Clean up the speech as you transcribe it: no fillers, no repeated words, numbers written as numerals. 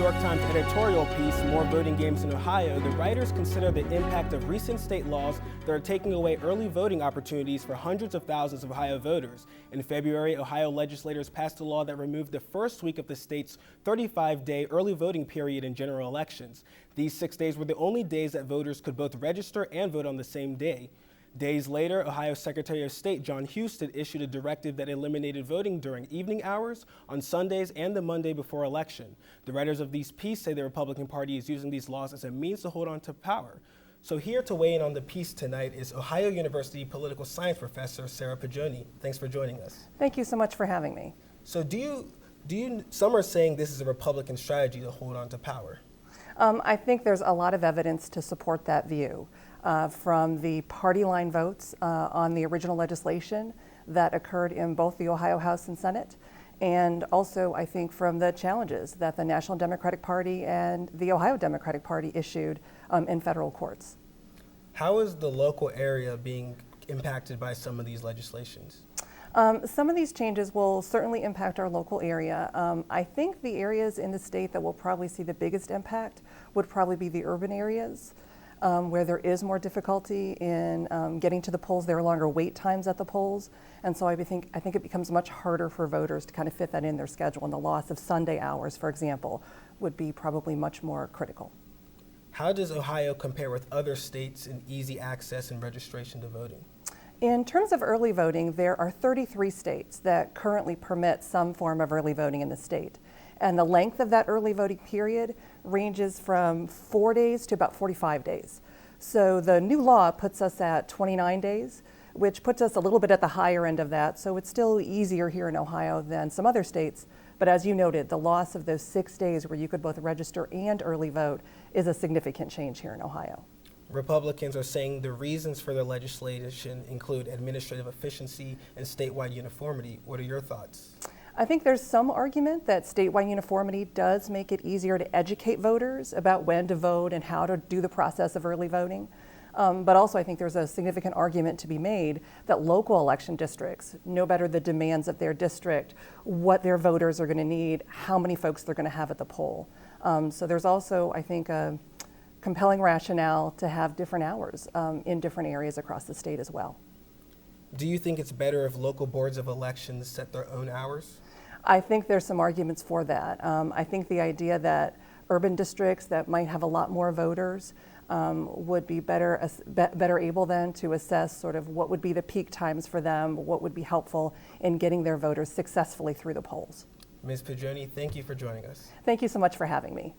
York Times editorial piece, More Voting Games in Ohio, the writers consider the impact of recent state laws that are taking away early voting opportunities for hundreds of thousands of Ohio voters. In February, Ohio legislators passed a law that removed the first week of the state's 35-day early voting period in general elections. These 6 days were the only days that voters could both register and vote on the same day. Days later, Ohio Secretary of State John Husted issued a directive that eliminated voting during evening hours, on Sundays, and the Monday before election. The writers of these pieces say the Republican Party is using these laws as a means to hold on to power. So here to weigh in on the piece tonight is Ohio University political science professor Sarah Poggione. Thanks for joining us. Thank you so much for having me. So some are saying this is a Republican strategy to hold on to power. I think there's a lot of evidence to support that view. From the party line votes on the original legislation that occurred in both the Ohio House and Senate, and also I think from the challenges that the National Democratic Party and the Ohio Democratic Party issued in federal courts. How is the local area being impacted by some of these legislations? Some of these changes will certainly impact our local area. I think the areas in the state that will probably see the biggest impact would probably be the urban areas. Where there is more difficulty in getting to the polls. There are longer wait times at the polls, and so I think it becomes much harder for voters to kind of fit that in their schedule, and the loss of Sunday hours, for example, would be probably much more critical. How does Ohio compare with other states in easy access and registration to voting? In terms of early voting, there are 33 states that currently permit some form of early voting in the state. And the length of that early voting period ranges from 4 days to about 45 days. So the new law puts us at 29 days, which puts us a little bit at the higher end of that. So it's still easier here in Ohio than some other states. But as you noted, the loss of those 6 days where you could both register and early vote is a significant change here in Ohio. Republicans are saying the reasons for their legislation include administrative efficiency and statewide uniformity. What are your thoughts? I think there's some argument that statewide uniformity does make it easier to educate voters about when to vote and how to do the process of early voting. But also I think there's a significant argument to be made that local election districts know better the demands of their district, what their voters are going to need, how many folks they're going to have at the poll. So there's also, I think, a compelling rationale to have different hours in different areas across the state as well. Do you think it's better if local boards of elections set their own hours? I think there's some arguments for that. I think the idea that urban districts that might have a lot more voters would be better able then to assess sort of what would be the peak times for them, what would be helpful in getting their voters successfully through the polls. Ms. Poggione, thank you for joining us. Thank you so much for having me.